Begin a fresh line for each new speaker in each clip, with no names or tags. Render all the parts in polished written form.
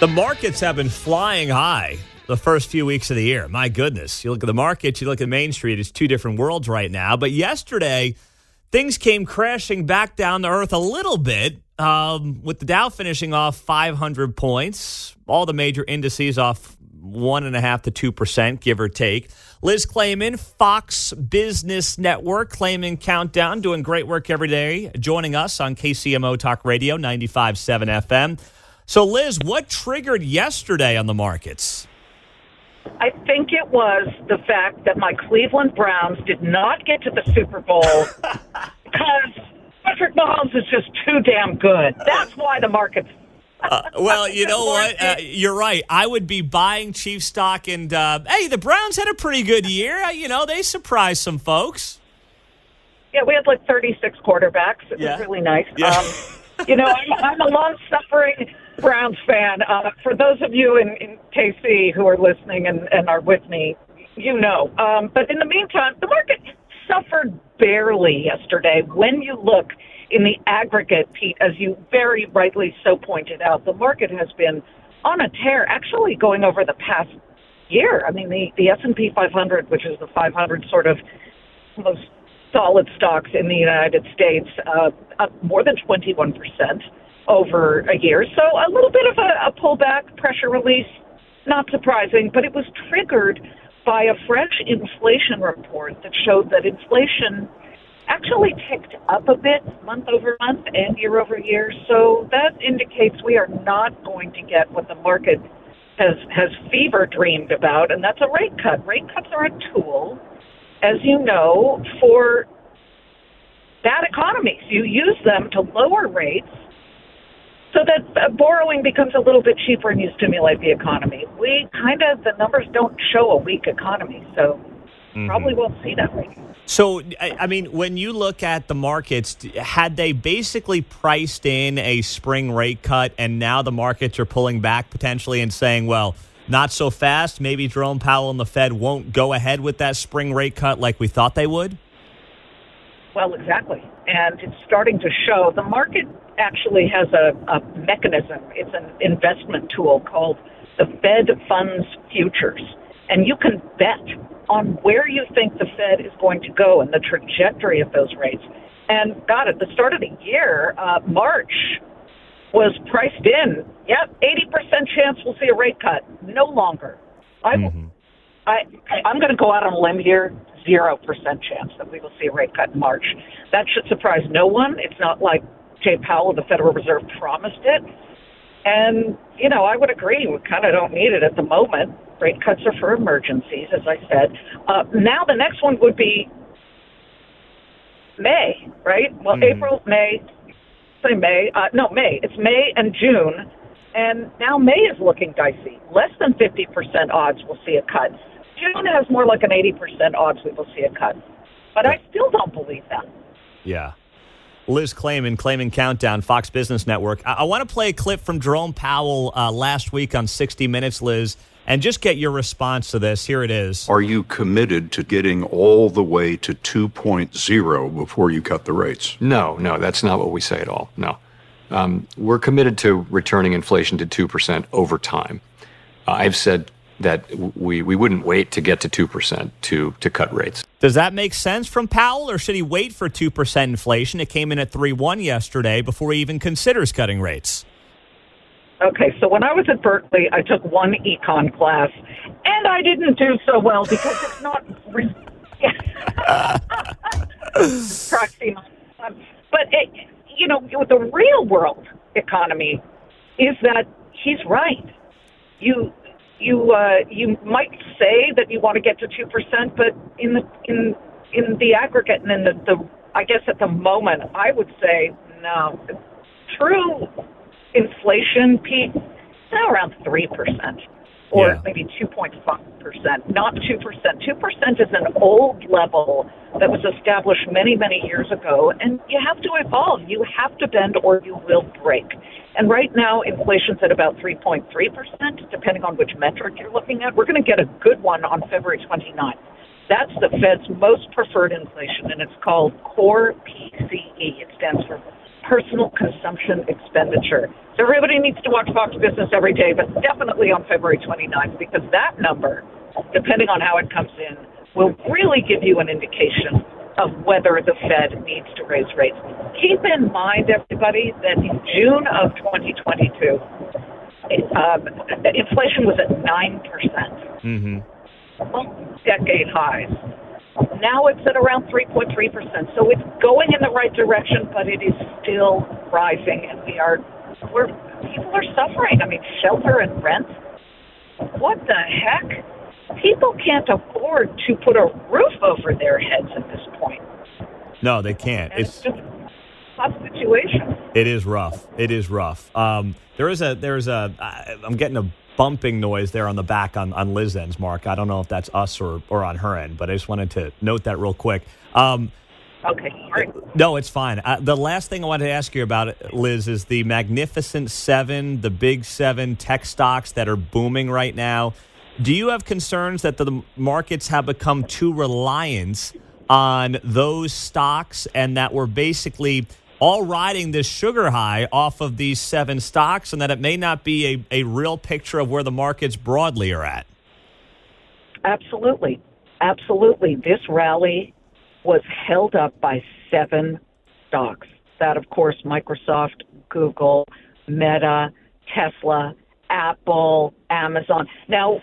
The markets have been flying high the first few weeks of the year. My goodness. You look at the markets, you look at Main Street, it's two different worlds right now. But yesterday, things came crashing back down to earth a little bit, with the Dow finishing off 500 points, all the major indices off 1.5% to 2%, give or take. Liz Claman, Fox Business Network, Claman Countdown, doing great work every day, joining us on KCMO Talk Radio, 95.7 FM. So, Liz, what triggered yesterday on the markets?
I think it was the fact that my Cleveland Browns did not get to the Super Bowl because Patrick Mahomes is just too damn good. That's why the market's...
Well, you know what? You're right. I would be buying Chief stock, and, hey, the Browns had a pretty good year. They surprised some folks.
Yeah, we had like 36 quarterbacks. It was really nice.
Yeah.
I'm a long-suffering Browns fan. For those of you in KC who are listening and are with me, But in the meantime, the market suffered barely yesterday. When you look in the aggregate, Pete, as you very rightly so pointed out, the market has been on a tear, actually going over the past year. I mean, the S&P 500, which is the 500 sort of most solid stocks in the United States, up more than 21% over a year. So a little bit of a pullback, pressure release, not surprising, but it was triggered by a fresh inflation report that showed that inflation actually ticked up a bit month over month and year over year. So that indicates we are not going to get what the market has fever dreamed about, and that's a rate cut. Rate cuts are a tool, as you know, for bad economies. You use them to lower rates so that borrowing becomes a little bit cheaper and you stimulate the economy. The numbers don't show a weak economy, so probably won't see that rate.
So, I mean, when you look at the markets, had they basically priced in a spring rate cut and now the markets are pulling back potentially and saying, well, not so fast, maybe Jerome Powell and the Fed won't go ahead with that spring rate cut like we thought they would?
Well, exactly. And it's starting to show. The market actually has a mechanism. It's an investment tool called the Fed Funds Futures. And you can bet on where you think the Fed is going to go and the trajectory of those rates. And God, at the start of the year, March was priced in. Yep, 80% chance we'll see a rate cut. No longer. I'm going to go out on a limb here. 0% chance that we will see a rate cut in March. That should surprise no one. It's not like Jay Powell of the Federal Reserve promised it. And, I would agree. We kind of don't need it at the moment. Rate cuts are for emergencies, as I said. Now the next one would be May, right? Well, April, May, say May. May. It's May and June. And now May is looking dicey. Less than 50% odds we'll see a cut. June has more like an 80% odds we will see a cut. But I still don't believe that.
Yeah. Liz Claman Countdown, Fox Business Network. I want to play a clip from Jerome Powell last week on 60 Minutes, Liz, and just get your response to this. Here it is.
Are you committed to getting all the way to 2.0 before you cut the rates?
No, that's not what we say at all. No. We're committed to returning inflation to 2% over time. I've said that we wouldn't wait to get to 2% to cut rates.
Does that make sense from Powell, or should he wait for 2% inflation? It came in at 3.1 yesterday before he even considers cutting rates.
Okay, so when I was at Berkeley, I took one econ class, and I didn't do so well because it's not... Proxy. But, the real world economy is that he's right. You might say that you want to get to 2%, but in the aggregate and in the I guess at the moment, I would say no. True inflation, Pete, is now around 3%, or maybe 2.5%, not 2%. 2% is an old level that was established many, many years ago, and you have to evolve. You have to bend or you will break. And right now, inflation's at about 3.3%, depending on which metric you're looking at. We're going to get a good one on February 29th. That's the Fed's most preferred inflation, and it's called Core PCE. It stands for personal consumption expenditure. So everybody needs to watch Fox Business every day, but definitely on February 29th, because that number, depending on how it comes in, will really give you an indication of whether the Fed needs to raise rates. Keep in mind, everybody, that in June of 2022, inflation was at 9%.
Mm-hmm.
Decade highs. Now it's at around 3.3%. So it's going in the right direction, but it is still rising, and people are suffering. I mean, shelter and rent. What the heck? People can't afford to put a roof over their heads at this point.
No, they can't.
And it's just a tough situation.
It is rough. It is rough. I'm getting a bumping noise there on the back on Liz's end, Mark. I don't know if that's us or on her end, but I just wanted to note that real quick.
Okay, sorry.
No, it's fine. The last thing I wanted to ask you about, Liz, is the Magnificent Seven, the Big Seven tech stocks that are booming right now. Do you have concerns that the markets have become too reliant on those stocks and that we're basically all riding this sugar high off of these seven stocks, and that it may not be a real picture of where the markets broadly are at?
Absolutely. Absolutely. This rally was held up by seven stocks. That, of course, Microsoft, Google, Meta, Tesla, Apple, Amazon. Now,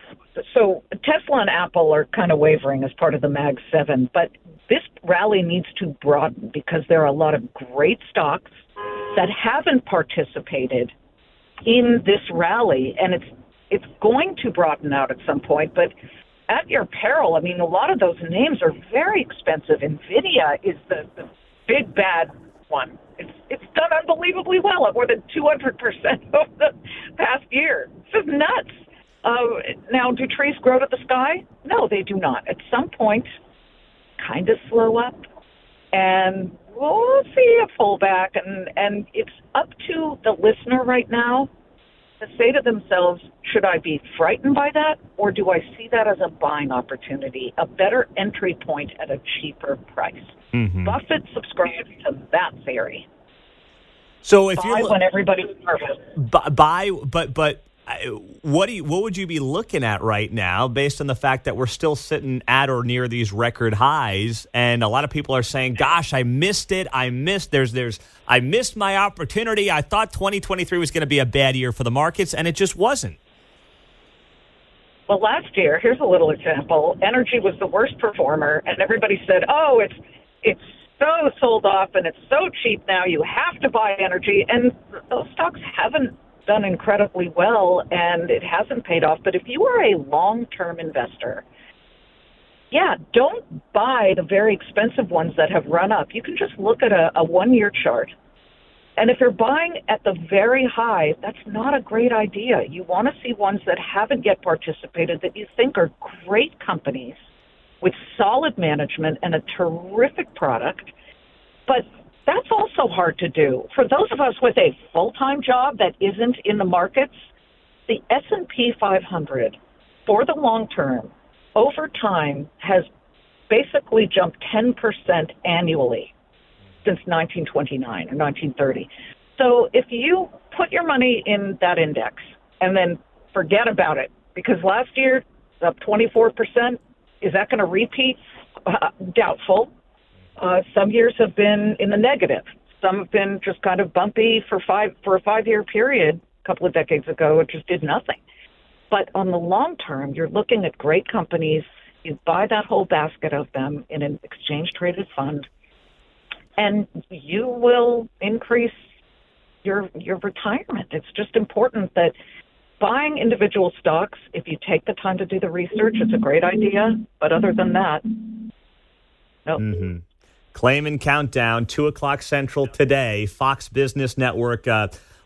so Tesla and Apple are kind of wavering as part of the Mag 7, but this rally needs to broaden because there are a lot of great stocks that haven't participated in this rally, and it's going to broaden out at some point, but at your peril. I mean, a lot of those names are very expensive. NVIDIA is the big bad one. It's done unbelievably well at more than 200% over the past year. This is nuts. Now, do trees grow to the sky? No, they do not. At some point, kind of slow up, and we'll see a pullback. And it's up to the listener right now to say to themselves, should I be frightened by that, or do I see that as a buying opportunity, a better entry point at a cheaper price? Mm-hmm. Buffett subscribes to that theory.
So if
buy when everybody's nervous.
Buy, but what would you be looking at right now, based on the fact that we're still sitting at or near these record highs, and a lot of people are saying, "Gosh, I missed it. I missed my opportunity. I thought 2023 was going to be a bad year for the markets, and it just wasn't."
Well, last year, here's a little example. Energy was the worst performer, and everybody said, "Oh, it's so sold off, and it's so cheap now. You have to buy energy." And those stocks haven't done incredibly well, and it hasn't paid off. But if you are a long-term investor, don't buy the very expensive ones that have run up. You can just look at a one-year chart. And if you're buying at the very high, that's not a great idea. You want to see ones that haven't yet participated that you think are great companies with solid management and a terrific product. But that's also hard to do. For those of us with a full-time job that isn't in the markets, the S&P 500 for the long term over time has basically jumped 10% annually since 1929 or 1930. So if you put your money in that index and then forget about it, because last year up 24%, is that going to repeat? Doubtful. Some years have been in the negative. Some have been just kind of bumpy for a 5-year period a couple of decades ago. It just did nothing. But on the long term, you're looking at great companies. You buy that whole basket of them in an exchange-traded fund, and you will increase your retirement. It's just important that buying individual stocks, if you take the time to do the research, it's a great idea. But other than that, no.
Mm-hmm. Claman Countdown, 2 o'clock Central today, Fox Business Network.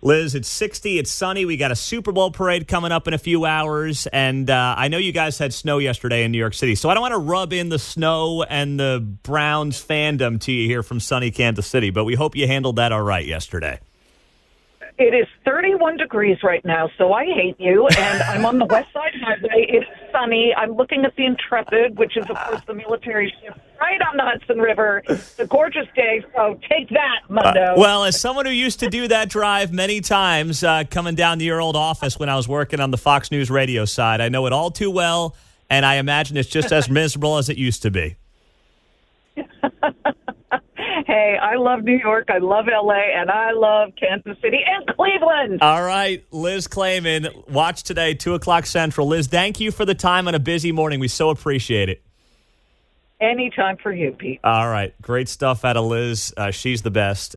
Liz, it's 60, it's sunny. We got a Super Bowl parade coming up in a few hours, and I know you guys had snow yesterday in New York City, so I don't want to rub in the snow and the Browns fandom to you here from sunny Kansas City, but we hope you handled that all right yesterday.
It is 31 degrees right now, so I hate you, and I'm on the West Side Highway. It's sunny. I'm looking at the Intrepid, which is, of course, the military ship right on the Hudson River. It's a gorgeous day, so take that, Mundo.
Well, as someone who used to do that drive many times coming down to your old office when I was working on the Fox News radio side, I know it all too well, and I imagine it's just as miserable as it used to be.
Hey, I love New York, I love L.A., and I love Kansas City and Cleveland.
All right, Liz Claman, watch today, 2 o'clock Central. Liz, thank you for the time on a busy morning. We so appreciate it.
Anytime for you, Pete.
All right, great stuff out of Liz. She's the best.